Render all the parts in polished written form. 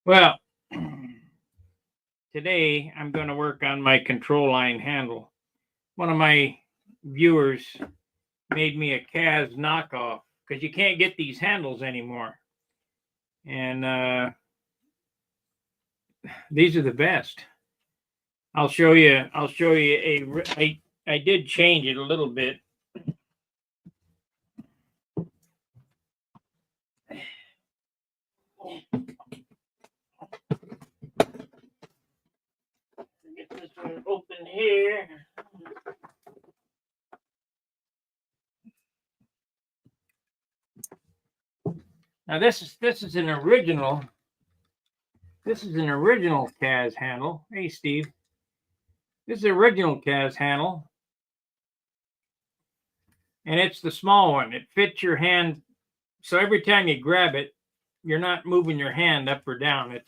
Well, today I'm going to work on my control line handle. One of my viewers made me a Kaz knockoff because you can't get these handles anymore. And these are the best. I'll show you I did change it a little bit. Get this one open here. Now this is an original. This is an original Kaz handle. Hey Steve. This is the original Kaz handle. And it's the small one. It fits your hand. So every time you grab it, you're not moving your hand up or down. It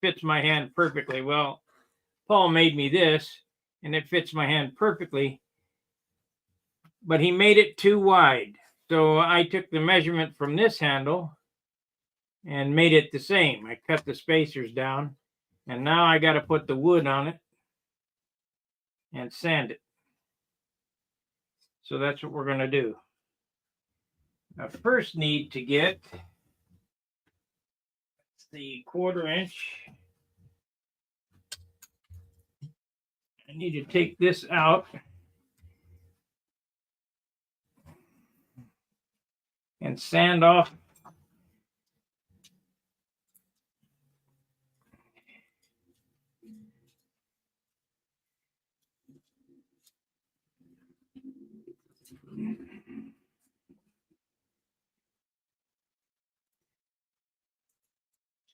fits my hand perfectly. Well, Paul made me this, and it fits my hand perfectly. But he made it too wide. So I took the measurement from this handle and made it the same. I cut the spacers down, and now I got to put the wood on it and sand it. So that's what we're going to do. I first need to get the 1/4 inch. I need to take this out and sand off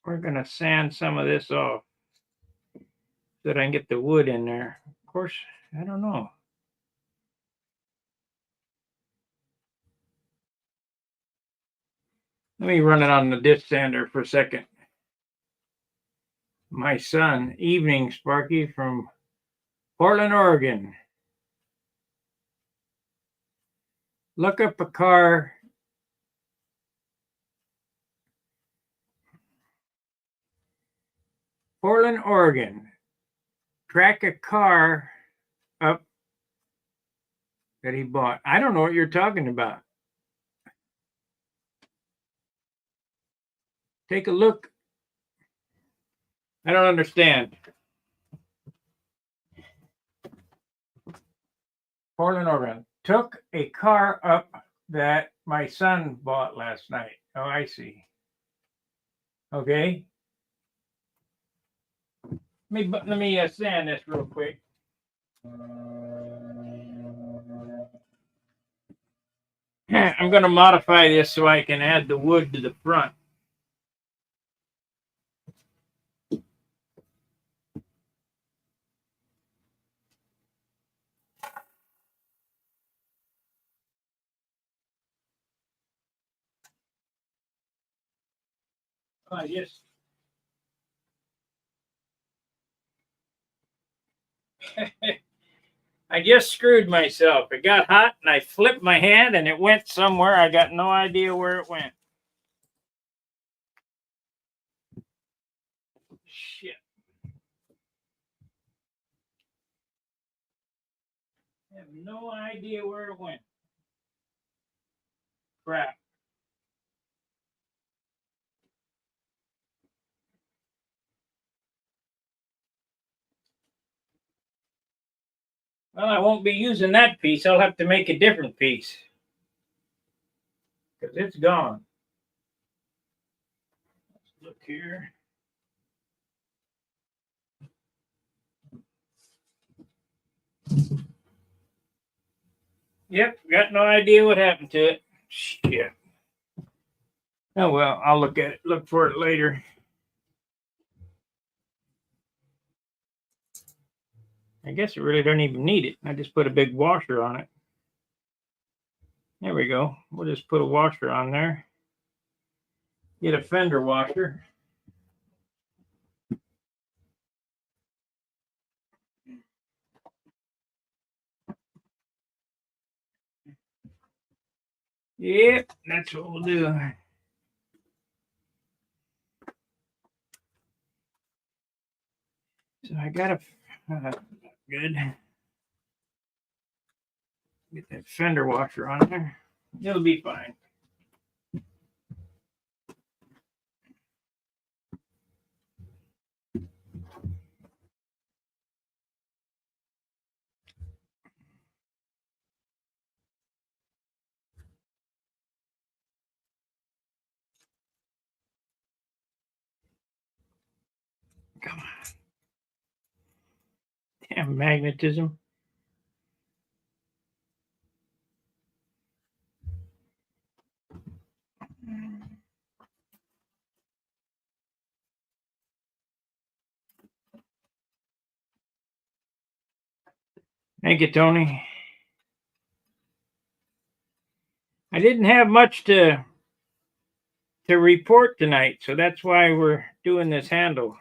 we're going to sand some of this off so that I can get the wood in there. Of course, I don't know. Let me run it on the disc sander for a second. My son, evening, Sparky from Portland, Oregon. Look up a car. Portland, Oregon. Track a car up that he bought. I don't know what you're talking about. Take a look. I don't understand. Portland, Oregon. Took a car up that my son bought last night. Oh, I see. Okay. Let me sand this real quick. I'm going to modify this so I can add the wood to the front. I just screwed myself. It got hot and I flipped my hand and it went somewhere. I got no idea where it went. Shit. I have no idea where it went. Crap. Well, I won't be using that piece. I'll have to make a different piece because it's gone. Let's look here. Yep, got no idea what happened to it. Shit. Oh well, I'll look at it. Look for it later. I guess it really don't even need it. I just put a big washer on it. There we go. We'll just put a washer on there. Get a fender washer. Yep, that's what we'll do. So I got good. Get that fender washer on there. It'll be fine. Come on. Damn magnetism. Thank you, Tony. I didn't have much to report tonight, so that's why we're doing this handle.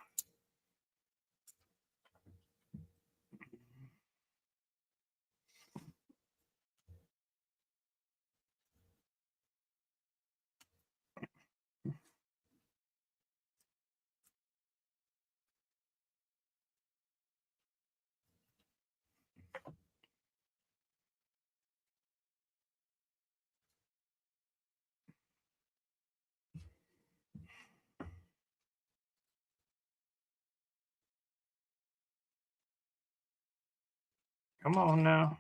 Come on now.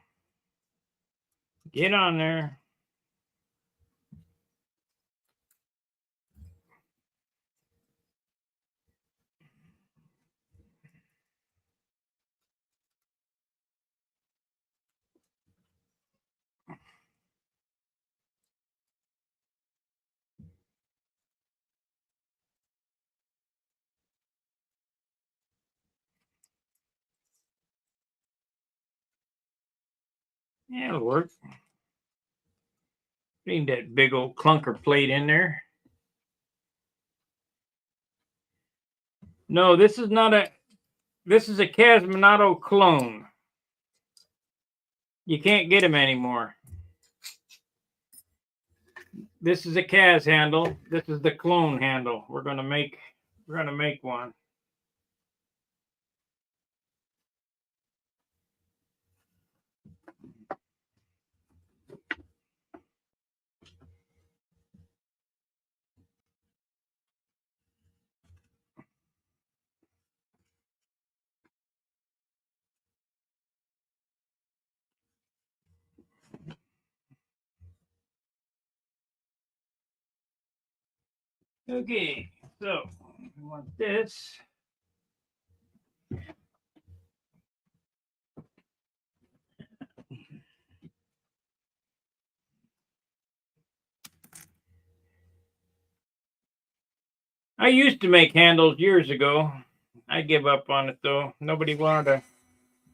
Get on there. Yeah, it'll work. Need that big old clunker plate in there. No, this is not a. This is a Casminato clone. You can't get them anymore. This is a Cas handle. This is the clone handle. We're gonna make one. Okay, so we want this. I used to make handles years ago. I give up on it though. Nobody wanted to.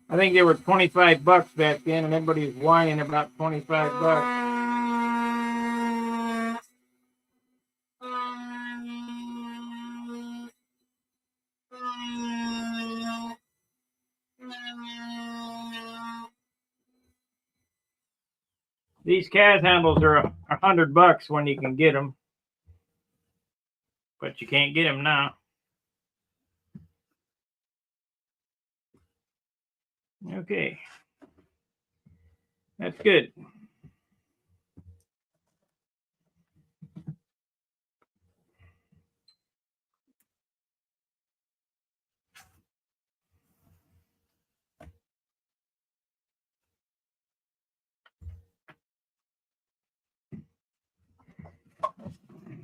I think they were 25 bucks back then, and everybody was whining about 25 bucks. These Cas handles are $100 when you can get them, but you can't get them now. Okay, that's good.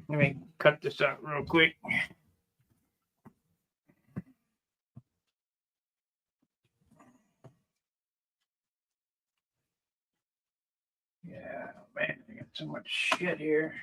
Let me cut this out real quick. Yeah, man, I got so much shit here.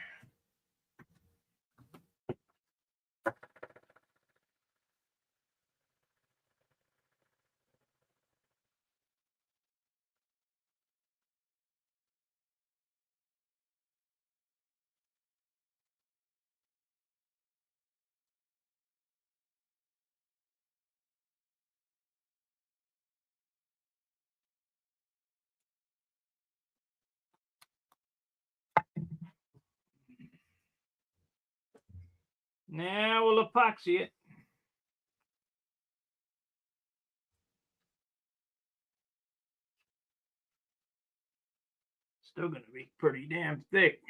Now we'll epoxy it. Still going to be pretty damn thick.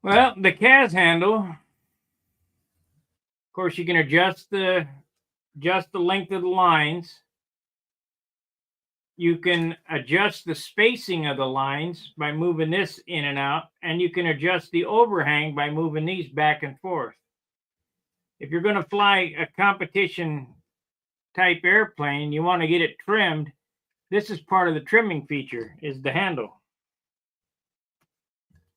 Well, the Cas handle, of course, you can adjust the length of the lines. You can adjust the spacing of the lines by moving this in and out, and you can adjust the overhang by moving these back and forth. If you're going to fly a competition type airplane, you want to get it trimmed. This is part of the trimming feature, is the handle.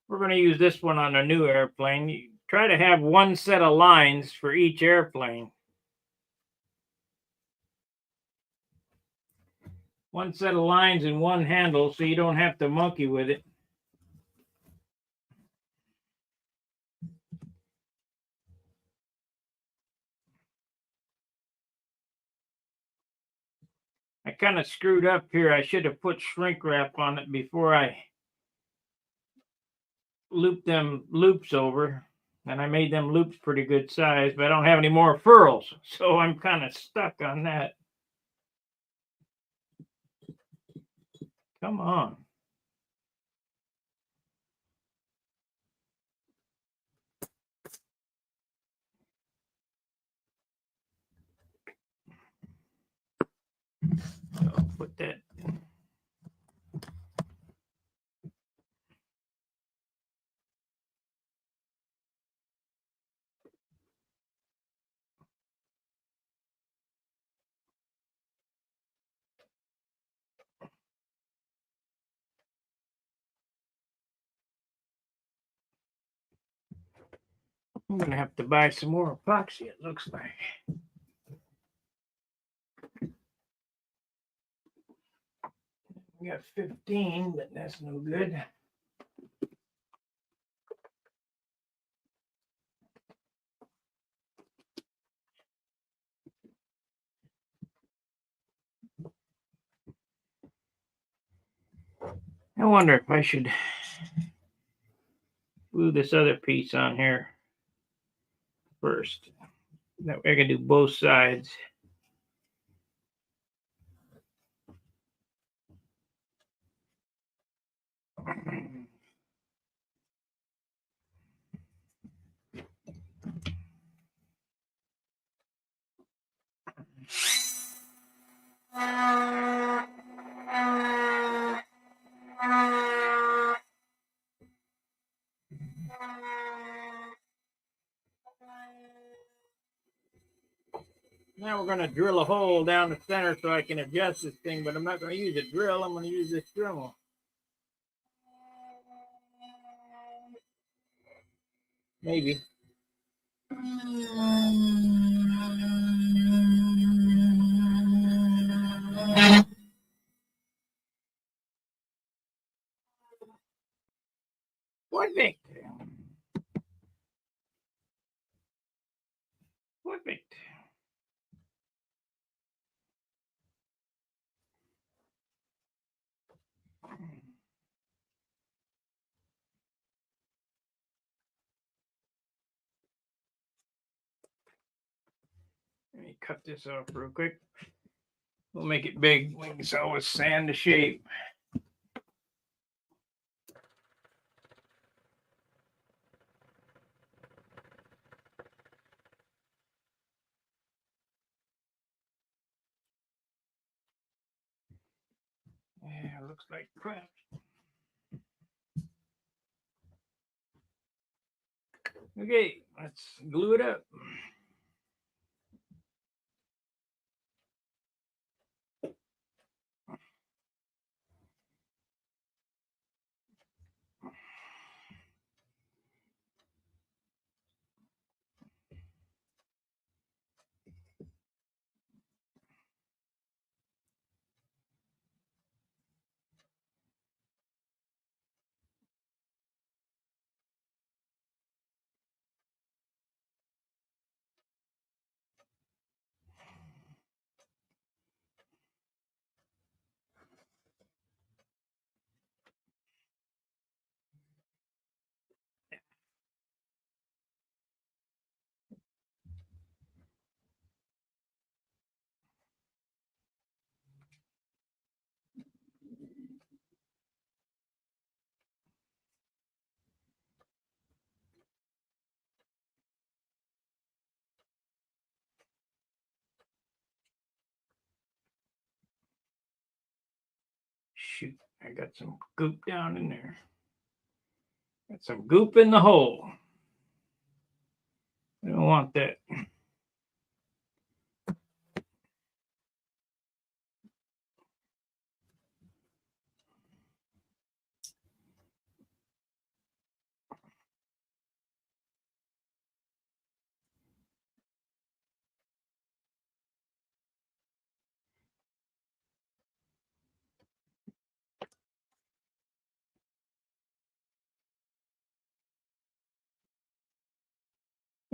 We're going to use this one on a new airplane. You try to have one set of lines for each airplane. One set of lines and one handle, so you don't have to monkey with it. I kind of screwed up here. I should have put shrink wrap on it before I looped them loops over. And I made them loops pretty good size, but I don't have any more furls, so I'm kind of stuck on that. Come on. I'll put that. I'm going to have to buy some more epoxy, it looks like. We got 15, but that's no good. I wonder if I should glue this other piece on here first. That way I can do both sides. Now we're going to drill a hole down the center so I can adjust this thing, but I'm not going to use a drill. I'm going to use this Dremel. Maybe. Perfect. Perfect. Let me cut this off real quick. We'll make it big. We can always sand the shape. Yeah, looks like crap. Okay, let's glue it up. shoot, I got some goop down in there. Got some goop in the hole. I don't want that.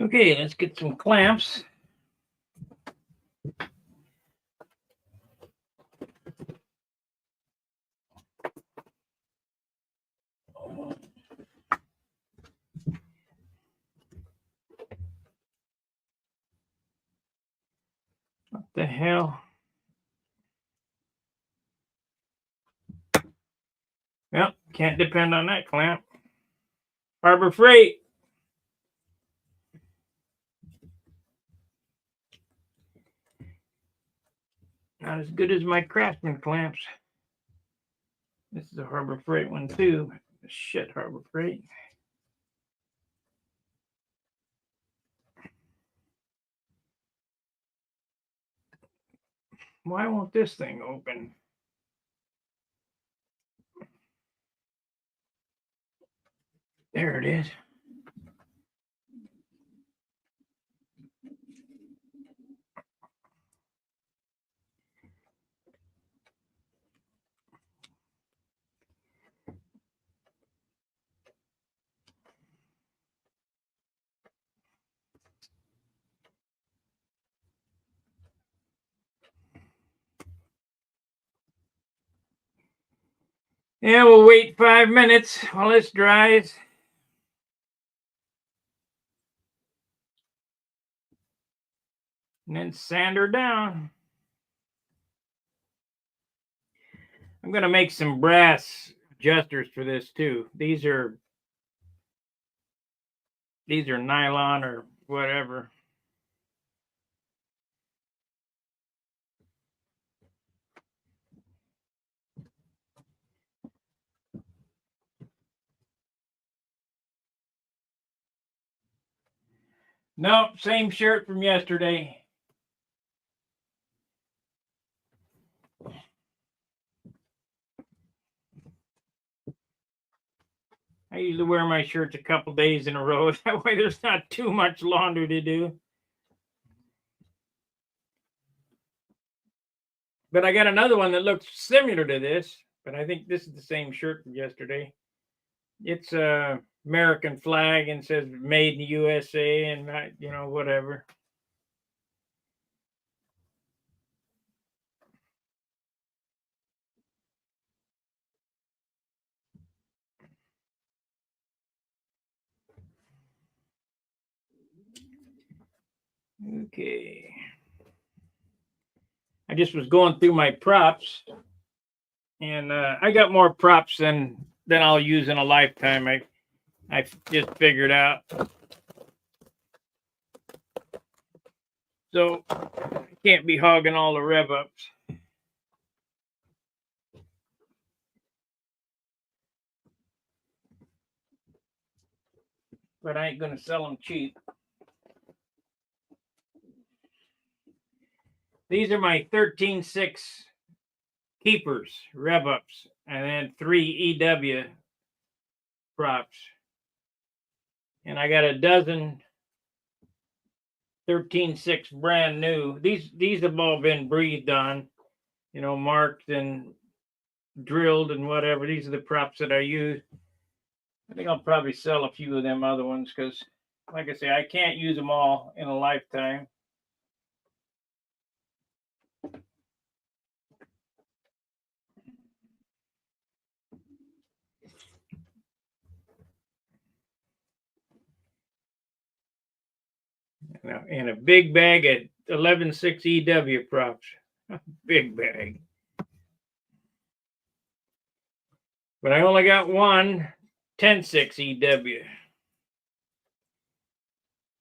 Okay, let's get some clamps. What the hell? Well, can't depend on that clamp. Harbor Freight. Not as good as my Craftsman clamps. This is a Harbor Freight one too. Shit, Harbor Freight. Why won't this thing open? There it is. Yeah, we'll wait 5 minutes while this dries. And then sand her down. I'm going to make some brass adjusters for this too. These are nylon or whatever. Nope, same shirt from yesterday. I usually wear my shirts a couple days in a row. That way there's not too much laundry to do. But I got another one that looks similar to this, but I think this is the same shirt from yesterday. It's a American flag and says made in the USA and, you know, whatever. Okay. I just was going through my props, and I got more props than I'll use in a lifetime. I just figured out. So I can't be hogging all the rev ups. But I ain't gonna sell them cheap. These are my 13.6 keepers, rev ups, and then 3 EW props. And I got a dozen 13.6 brand new. These have all been breathed on, you know, marked and drilled and whatever. These are the props that I use. I think I'll probably sell a few of them other ones because, like I say, I can't use them all in a lifetime. Now, in a big bag of 11.6 EW props. Big bag. But I only got one 10.6 EW.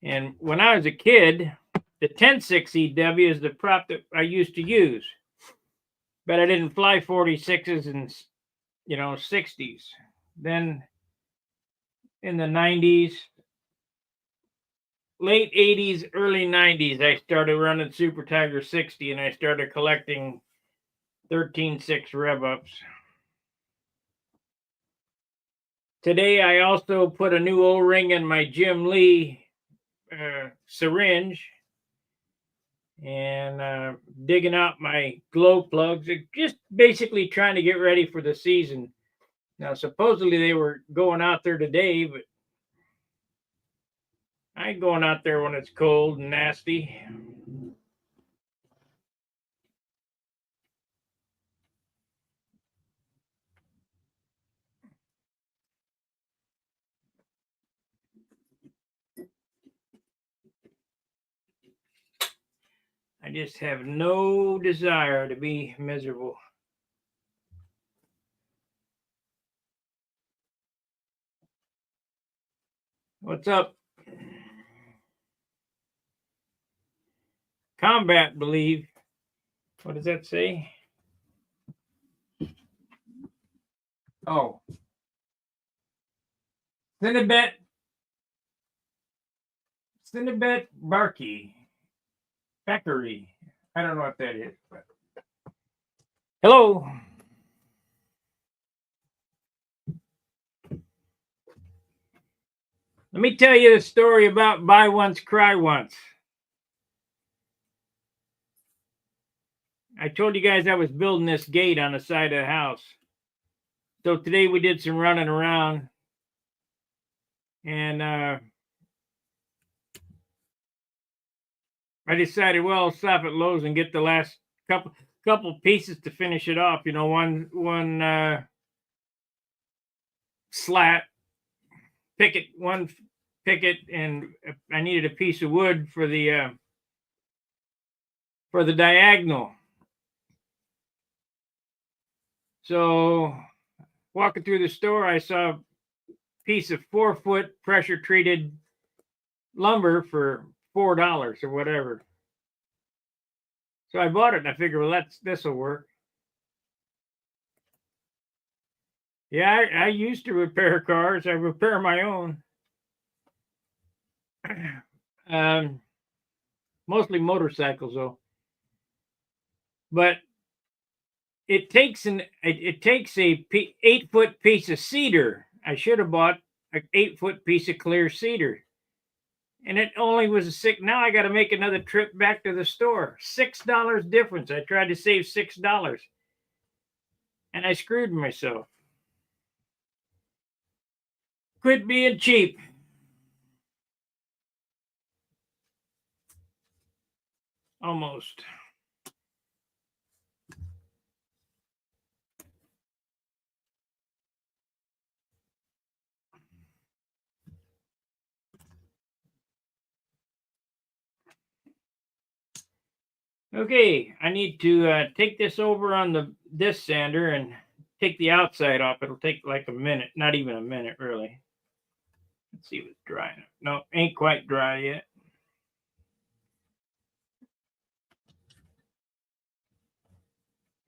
And when I was a kid, the 10.6 EW is the prop that I used to use. But I didn't fly 46s and 60s. Then in the 90s, late 80s, early 90s, I started running Super Tiger 60 and I started collecting 13.6 rev ups. Today, I also put a new O-ring in my Jim Lee syringe and digging out my glow plugs. Just basically trying to get ready for the season. Now, supposedly they were going out there today, but I ain't going out there when it's cold and nasty. I just have no desire to be miserable. What's up? Combat believe. What does that say? Oh. Cinnabet Barkey. Factory. I don't know what that is. But... Hello. Let me tell you a story about buy once, cry once. I told you guys I was building this gate on the side of the house. So today we did some running around. And I decided, well, I'll stop at Lowe's and get the last couple pieces to finish it off. One slat, one picket, and I needed a piece of wood for the diagonal. So walking through the store, I saw a piece of 4-foot pressure treated lumber for $4 or whatever. So I bought it and I figured, well, this will work. Yeah, I used to repair cars. I repair my own. Mostly motorcycles though. But it takes a 8-foot piece of cedar. I should have bought an 8-foot piece of clear cedar. And it only was now I got to make another trip back to the store. $6 difference. I tried to save $6. And I screwed myself. Quit being cheap. Almost. Okay, I need to take this over on this sander and take the outside off. It'll take like a minute, not even a minute, really. Let's see if it's dry enough. No, ain't quite dry yet.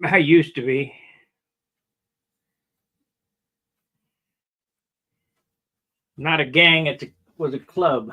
I used to be. Not a gang, was a club.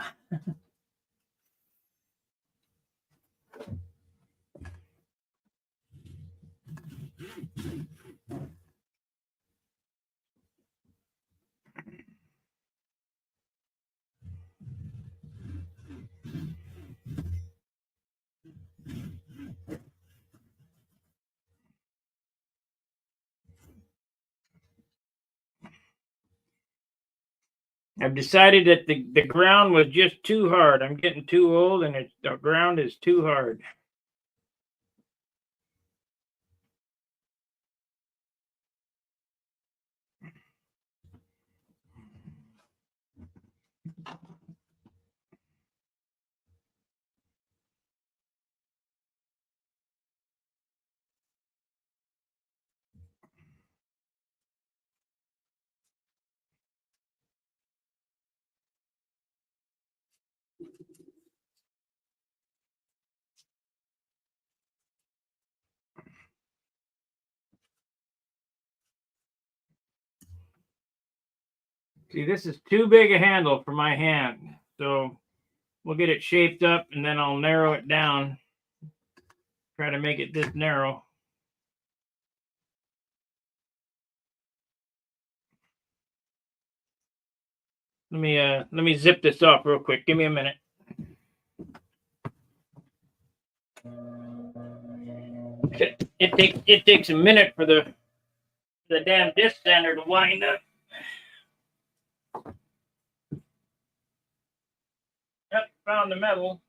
I've decided that the ground was just too hard. I'm getting too old and the ground is too hard. See, this is too big a handle for my hand. So we'll get it shaped up and then I'll narrow it down. Try to make it this narrow. Let me zip this off real quick. Give me a minute. It takes a minute for the damn disc sander to wind up. Yep, found the metal.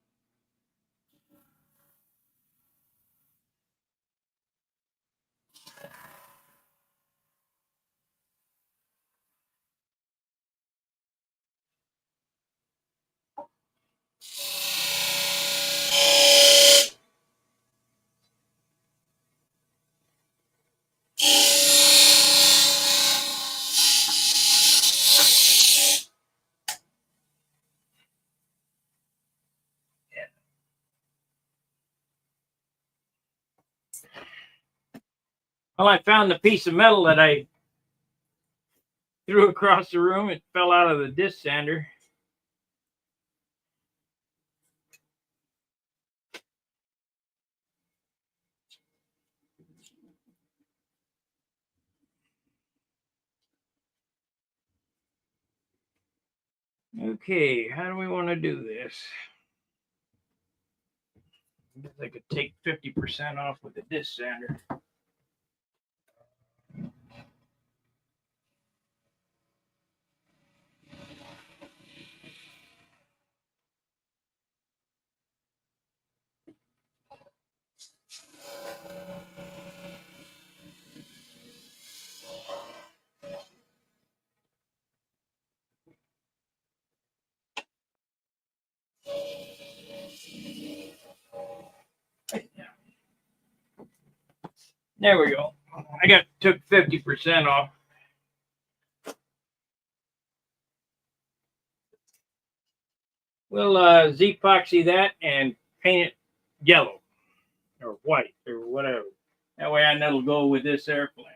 Well, I found the piece of metal that I threw across the room. It fell out of the disc sander. Okay, how do we want to do this? I guess I could take 50% off with the disc sander. There we go. I took 50% off. We'll Z-epoxy that and paint it yellow or white or whatever. That way I know it'll go with this airplane.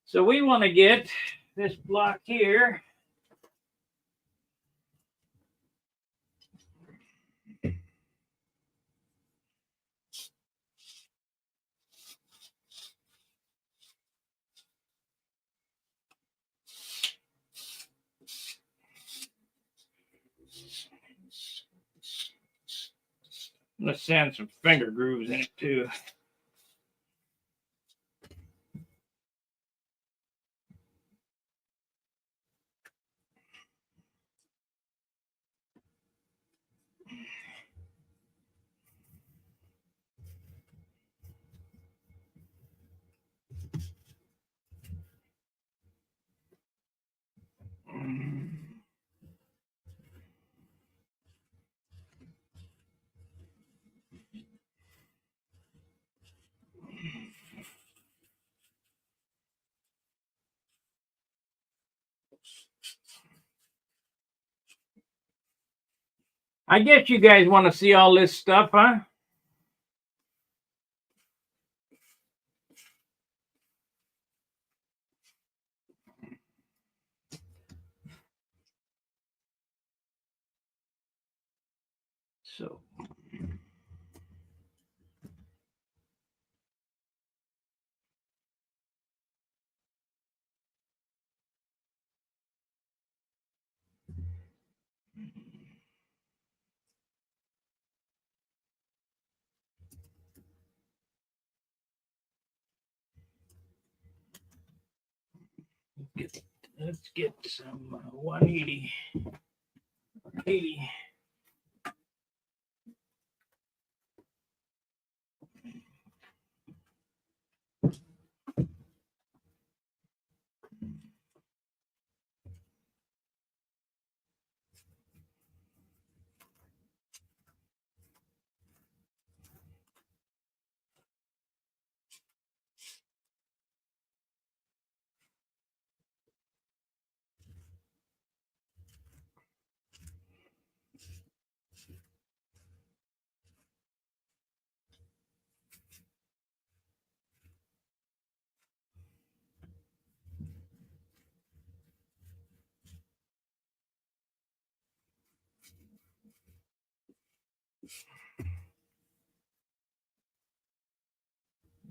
So we want to get this block here. Let's sand some finger grooves in it too. I guess you guys want to see all this stuff, huh? So let's get some 180, 80.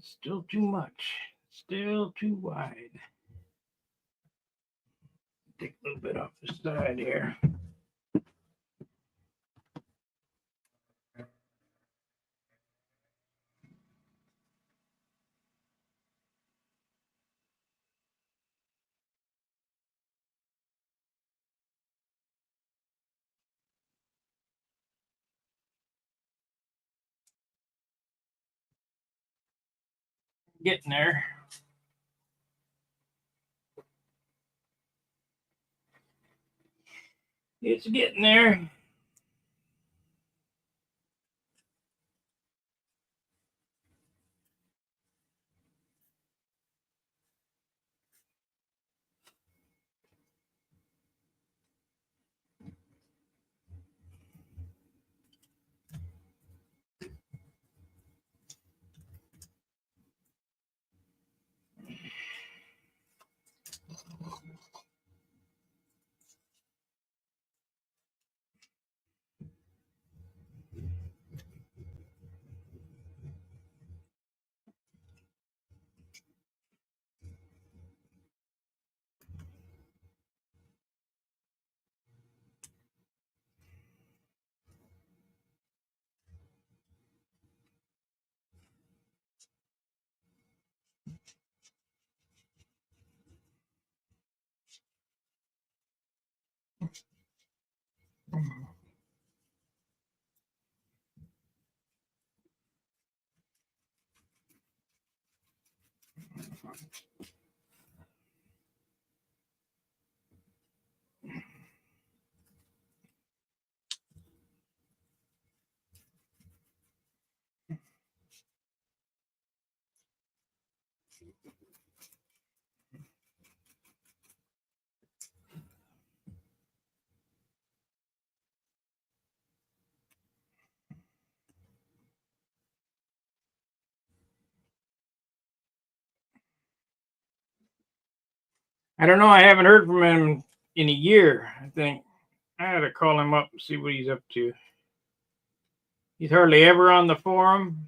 Still too much. Still too wide. Take a little bit off the side here. Getting there. It's getting there. I don't know. I haven't heard from him in a year. I think I had to call him up and see what he's up to. He's hardly ever on the forum.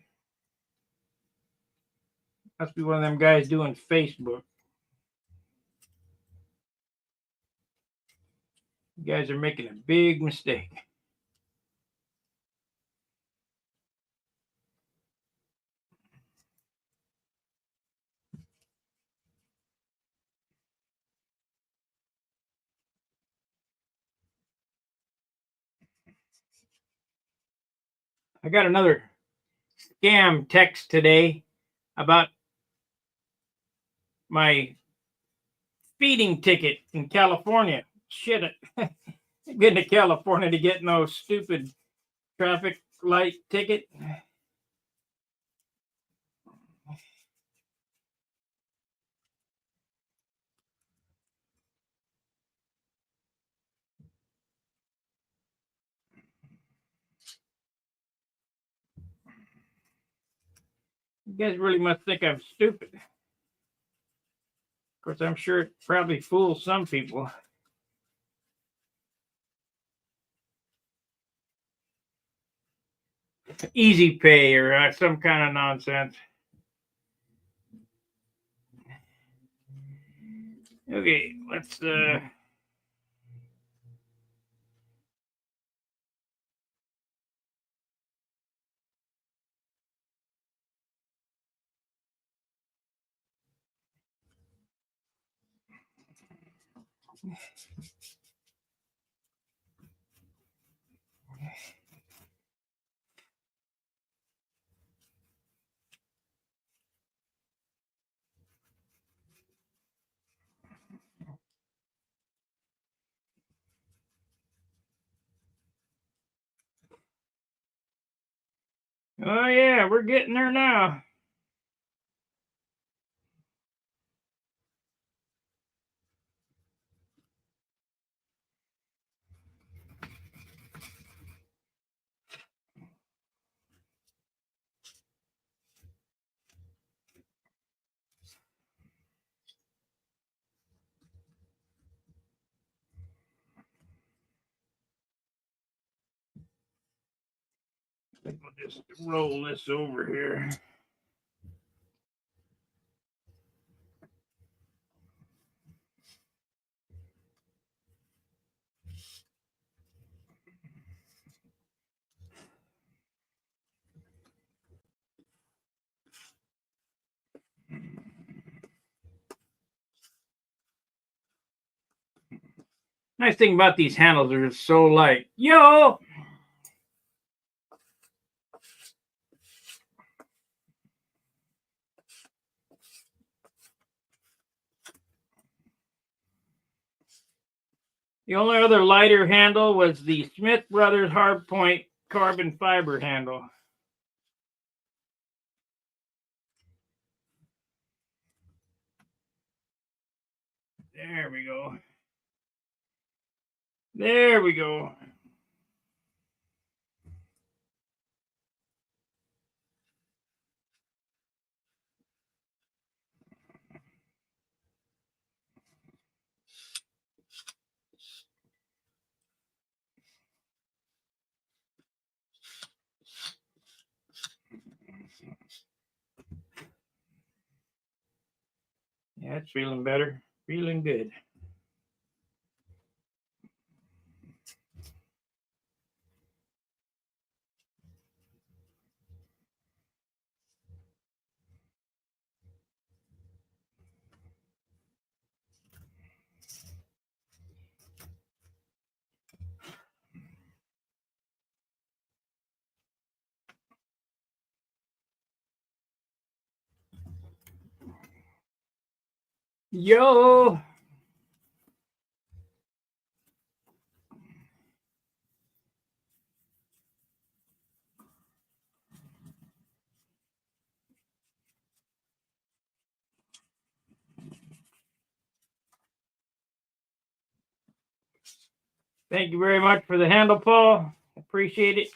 Must be one of them guys doing Facebook. You guys are making a big mistake. I got another scam text today about my speeding ticket in California. Shit, getting to California to get no stupid traffic light ticket. You guys really must think I'm stupid. Of course, I'm sure it probably fools some people. Easy pay or some kind of nonsense. Okay, let's oh yeah, we're getting there now. We'll just roll this over here. Nice thing about these handles, they're so light. Yo! The only other lighter handle was the Smith Brothers Hardpoint carbon fiber handle. There we go. There we go. Yeah, it's feeling better. Feeling good. Yo! Thank you very much for the handle, Paul. Appreciate it.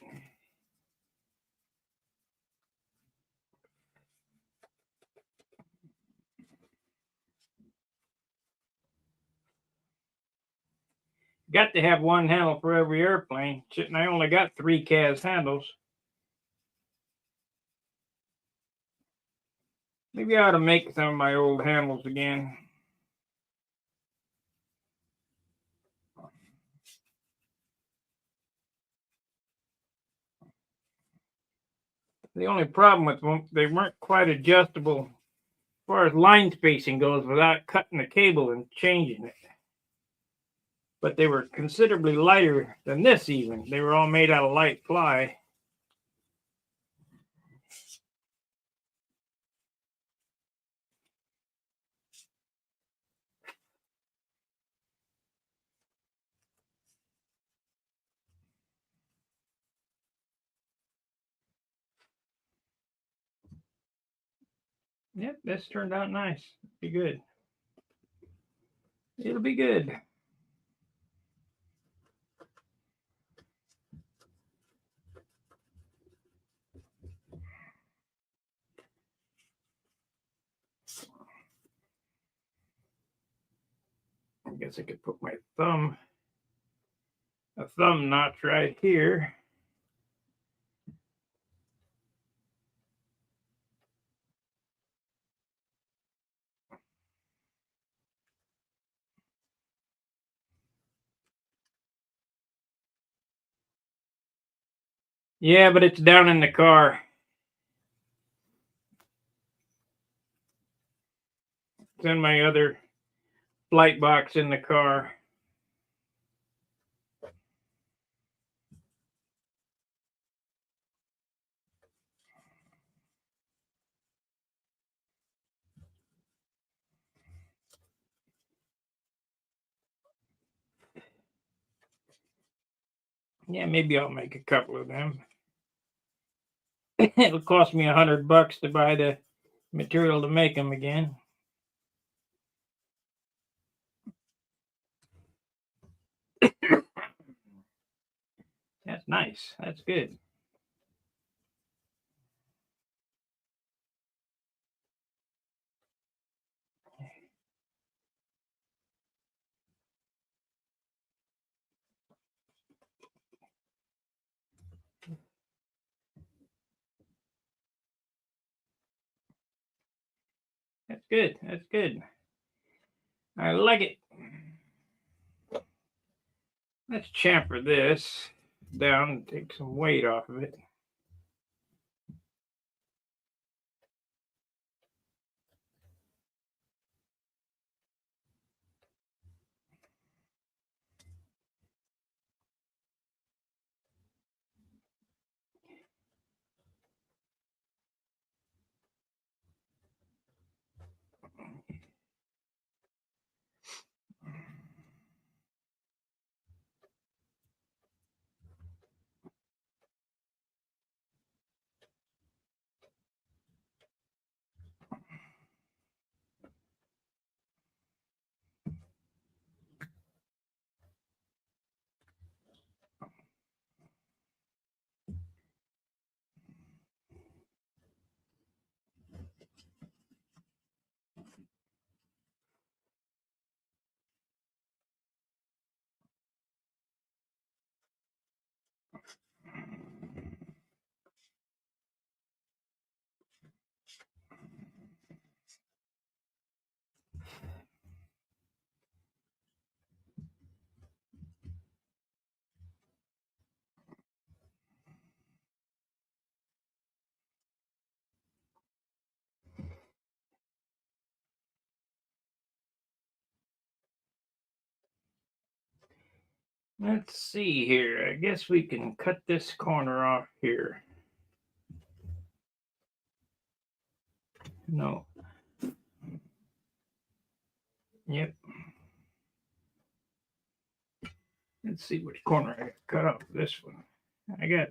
Got to have one handle for every airplane. And I only got 3 CAS handles. Maybe I ought to make some of my old handles again. The only problem with them, they weren't quite adjustable as far as line spacing goes without cutting the cable and changing it. But they were considerably lighter than this even. They were all made out of light ply. Yep, this turned out nice. Be good. It'll be good. I guess I could put my a thumb notch right here. Yeah, but it's down in the car. It's in my other flight box in the car. Yeah, maybe I'll make a couple of them. It'll cost me $100 to buy the material to make them again. That's nice. That's good. good. That's good. I like it. Let's chamfer this down and take some weight off of it. Let's see here. I guess we can cut this corner off here. No. Yep. Let's see which corner I cut off. This one. I got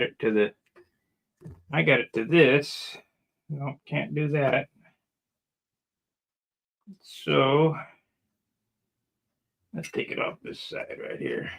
it to this. No, can't do that. So let's take it off this side right here.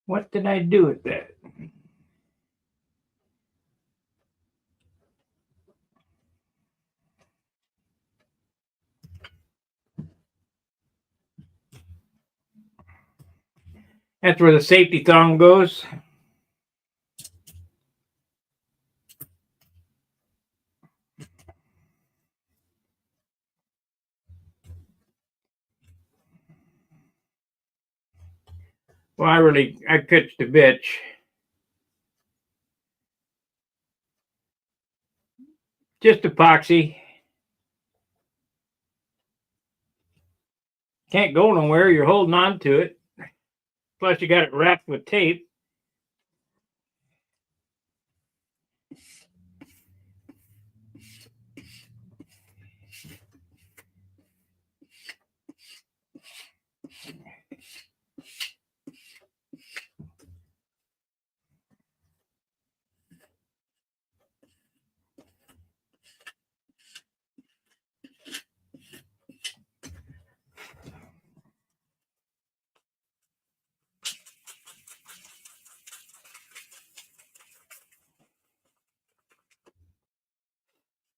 What did I do with that? That's where the safety thong goes. Well, I pitched a bitch. Just epoxy. Can't go nowhere. You're holding on to it. Plus, you got it wrapped with tape.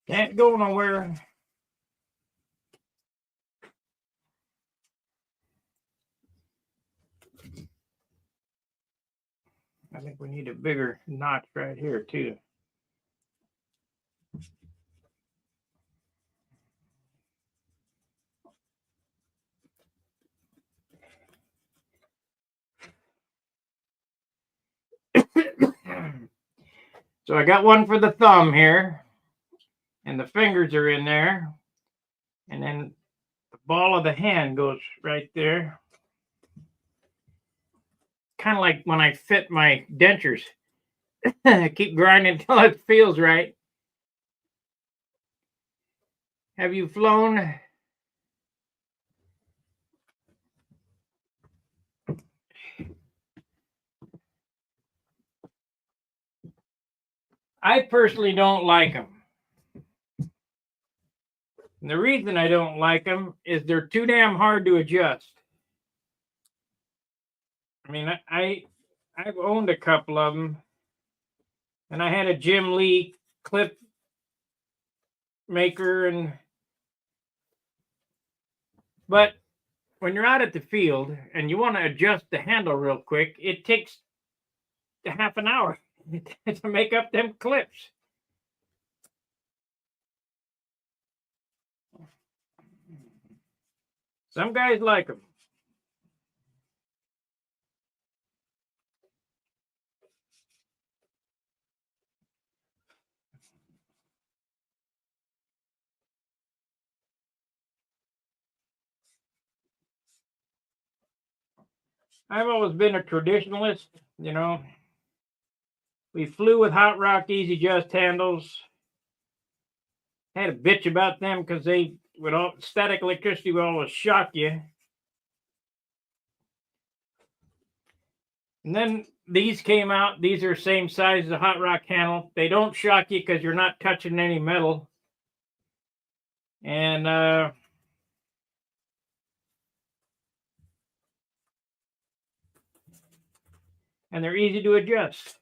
Can't go nowhere. I think we need a bigger notch right here, too. So I got one for the thumb here, and the fingers are in there, and then the ball of the hand goes right there. Kind of like when I fit my dentures. I keep grinding until it feels right. Have you flown? I personally don't like them. And the reason I don't like them is they're too damn hard to adjust. I mean, I've owned a couple of them, and I had a Jim Lee clip maker, but when you're out at the field and you want to adjust the handle real quick, it takes a half an hour to make up them clips. Some guys like them. I've always been a traditionalist, you know. We flew with hot rock easy adjust handles. Had a bitch about them because they with all static electricity would always shock you. And then these came out. These are same size as a hot rock handle. They don't shock you because you're not touching any metal. And they're easy to adjust.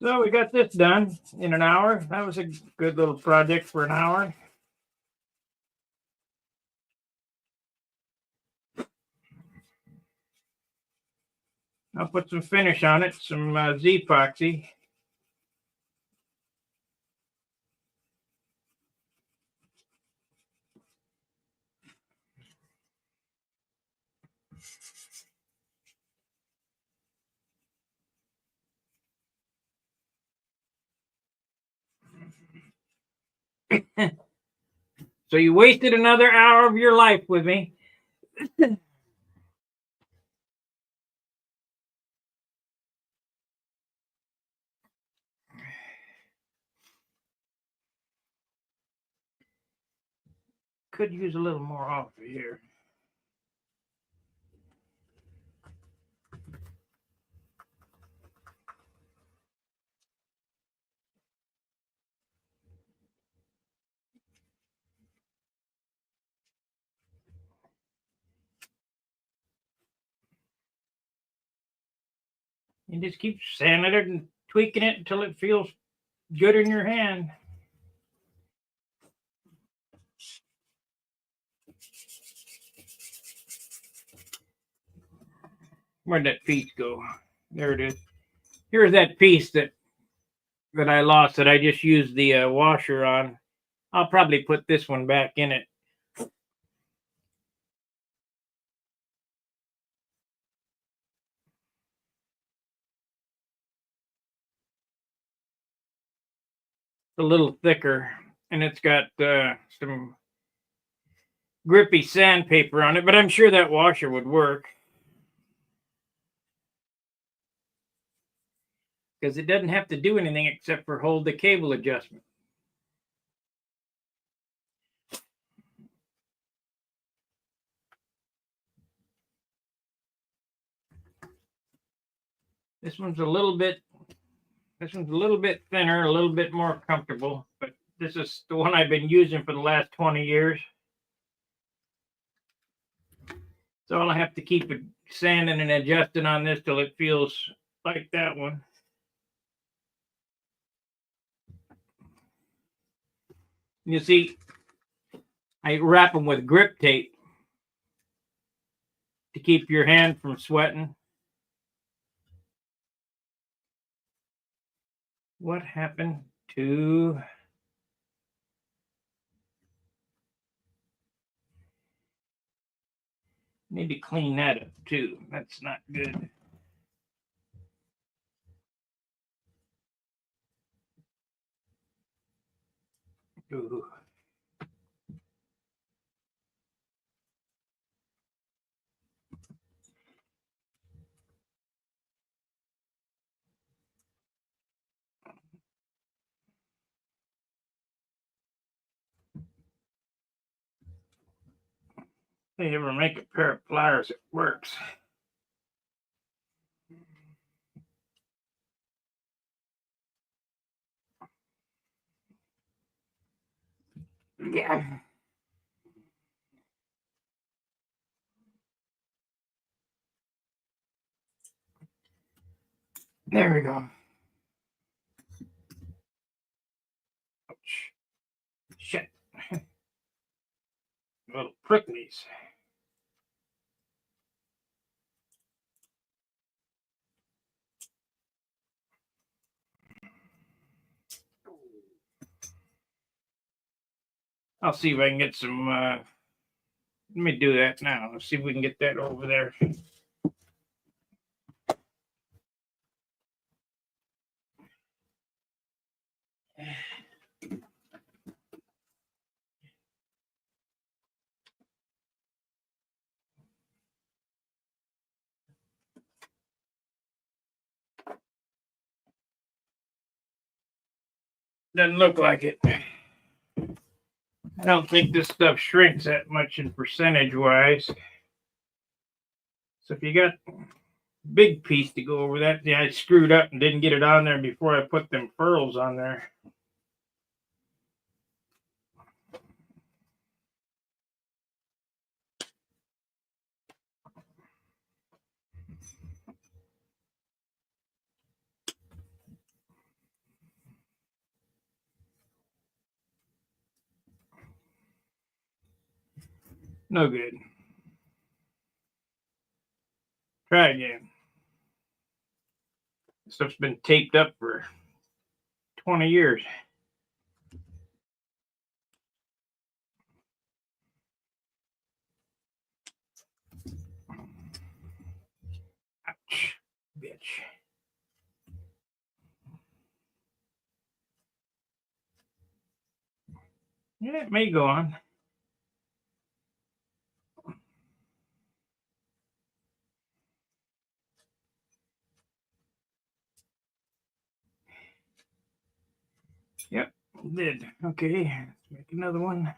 So we got this done in an hour. That was a good little project for an hour. I'll put some finish on it, some Z-epoxy. So you wasted another hour of your life with me. Could use a little more off of here. You just keep sanding it and tweaking it until it feels good in your hand. Where'd that piece go? There it is. Here's that piece that I lost that I just used the washer on. I'll probably put this one back in it. A little thicker, and it's got some grippy sandpaper on it, but I'm sure that washer would work because it doesn't have to do anything except for hold the cable adjustment. This one's a little bit thinner, a little bit more comfortable, but this is the one I've been using for the last 20 years. So I'll have to keep it sanding and adjusting on this till it feels like that one. You see, I wrap them with grip tape. to keep your hand from sweating. What happened to... Need to clean that up too. That's not good. Ooh. They ever make a pair of pliers that works. Yeah. There we go. Ouch. Shit. Little pricklies. I'll see if I can get some, let me do that now. Let's see if we can get that over there. Doesn't look like it. I don't think this stuff shrinks that much in percentage wise. So if you got a big piece to go over that, yeah, I screwed up and didn't get it on there before I put them furls on there. No good. Try again. This stuff's been taped up for 20 years. Ouch, bitch. Yeah, it may go on. Yep, did. Okay, let's make another one.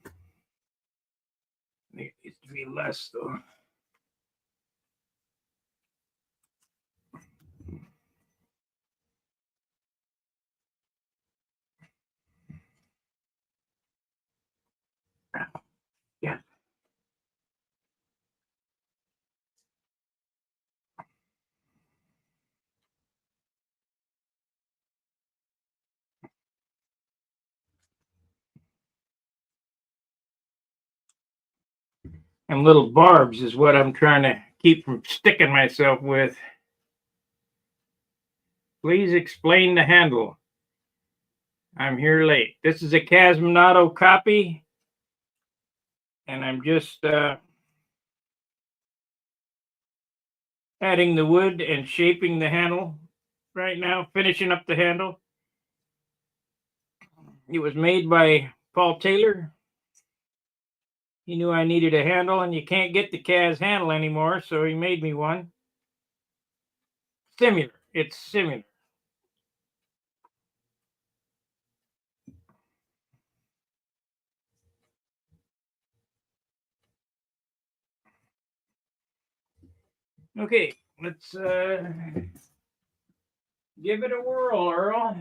I think it needs to be less though. Yeah. And little barbs is what I'm trying to keep from sticking myself with. Please explain the handle. I'm here late. This is a Casminato copy. And I'm just adding the wood and shaping the handle right now, finishing up the handle. It was made by Paul Taylor. He knew I needed a handle, and you can't get the Cas handle anymore, so he made me one. Similar. It's similar. Okay, let's give it a whirl, Earl.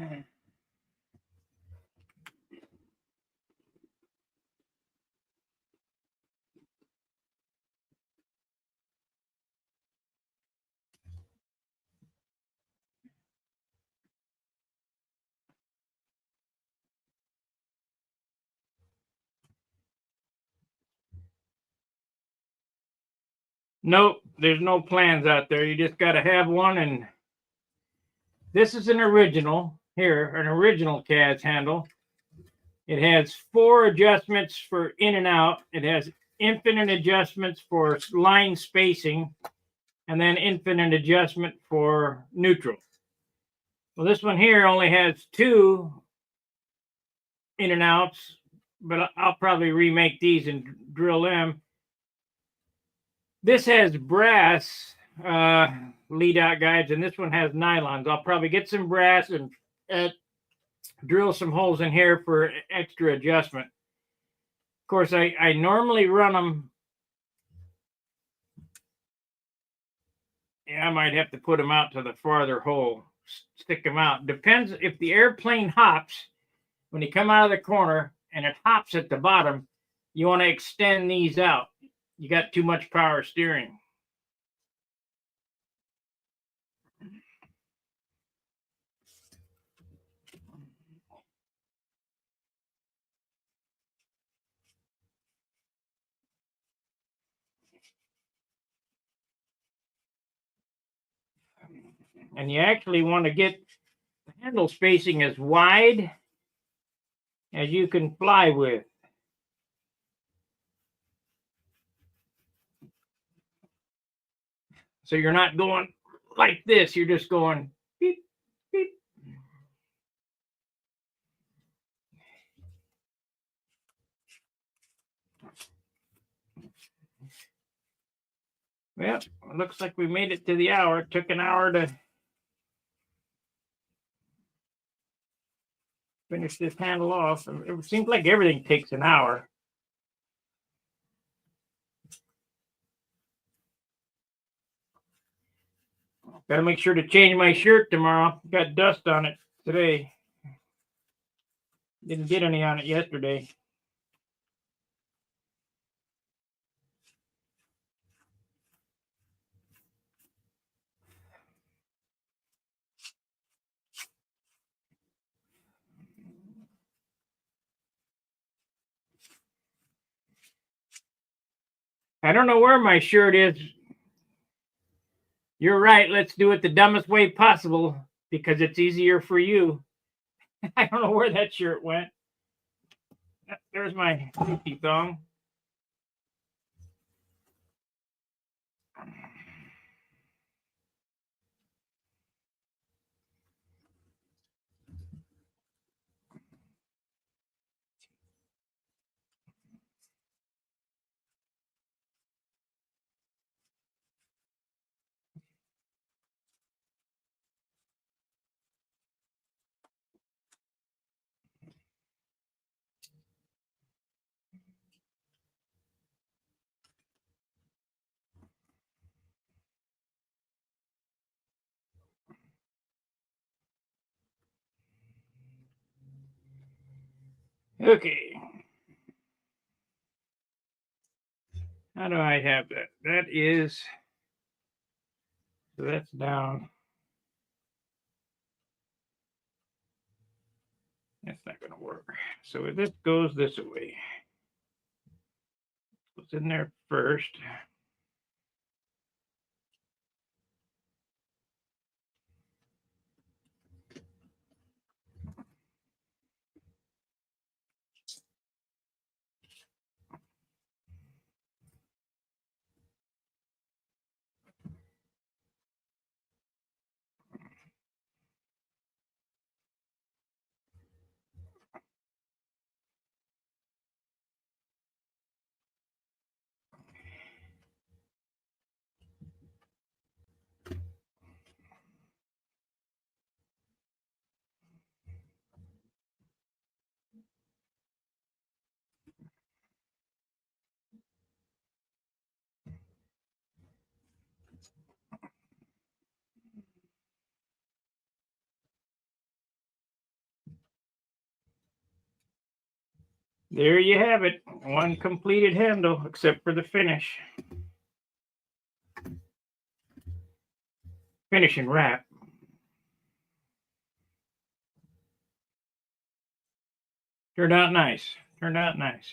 Nope, there's no plans out there. You just got to have one. And this is an original here, an original CADS handle. It has 4 adjustments for in and out. It has infinite adjustments for line spacing, and then infinite adjustment for neutral. Well, this one here only has 2 in and outs, but I'll probably remake these and drill them. This has brass lead out guides, and this one has nylons. I'll probably get some brass and drill some holes in here for extra adjustment. Of course, I normally run them. Yeah, I might have to put them out to the farther hole, stick them out. Depends if the airplane hops when you come out of the corner and it hops at the bottom, you want to extend these out. You got too much power steering. And you actually want to get the handle spacing as wide as you can fly with. So you're not going like this, you're just going beep, beep. Well, it looks like we made it to the hour. It took an hour to finish this handle off. It seems like everything takes an hour. Got to make sure to change my shirt tomorrow. Got dust on it today. Didn't get any on it yesterday. I don't know where my shirt is. You're right. Let's do it the dumbest way possible because it's easier for you. I don't know where that shirt went. There's my safety thong. Okay. How do I have that? That is, so that's down. That's not going to work. So this goes this way. What's in there first? There you have it. One completed handle, except for the finish. Finish and wrap. Turned out nice. Turned out nice.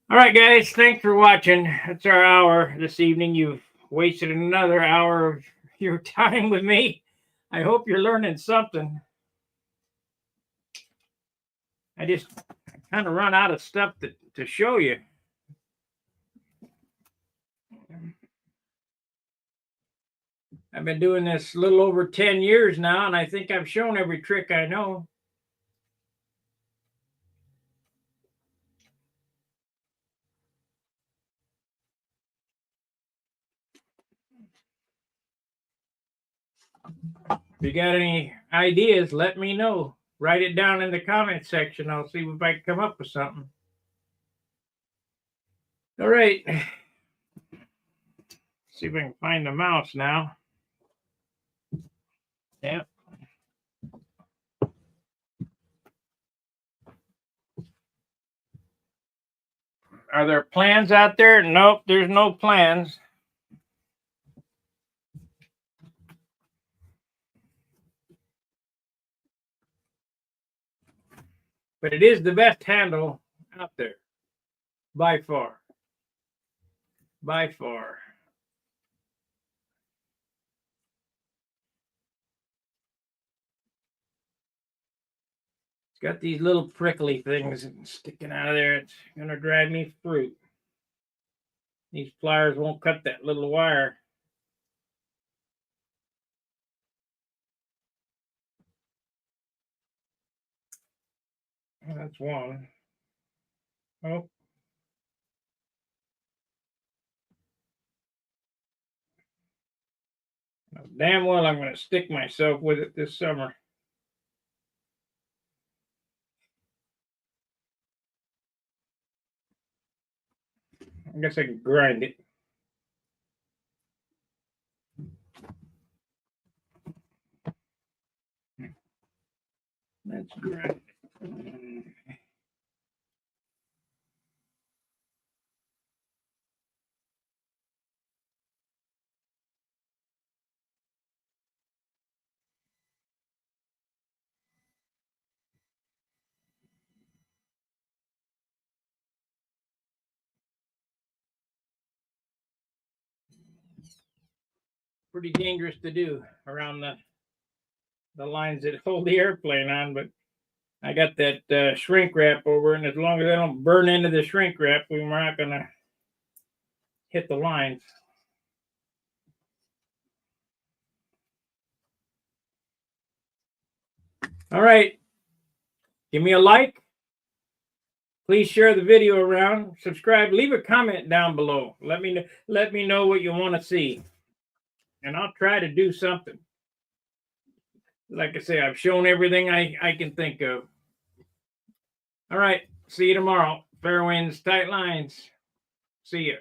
All right, guys, thanks for watching. That's our hour this evening. You've wasted another hour of your time with me. I hope you're learning something. I just kind of run out of stuff to show you. I've been doing this a little over 10 years now, and I think I've shown every trick I know. If you got any ideas, let me know. Write it down in the comment section. I'll see if I can come up with something. All right. See if I can find the mouse now. Yeah. Are there plans out there? Nope, there's no plans. But it is the best handle out there. By far. By far. It's got these little prickly things sticking out of there. It's going to drive me fruit. These pliers won't cut that little wire. That's one. Oh. Damn well I'm going to stick myself with it this summer. I guess I can grind it. Let's grind it. Pretty dangerous to do around the lines that hold the airplane on, but I got that shrink wrap over, and as long as I don't burn into the shrink wrap, we're not going to hit the lines. All right. Give me a like. Please share the video around. Subscribe. Leave a comment down below. Let me know what you want to see, and I'll try to do something. Like I say, I've shown everything I can think of. All right. See you tomorrow. Fair winds, tight lines. See you.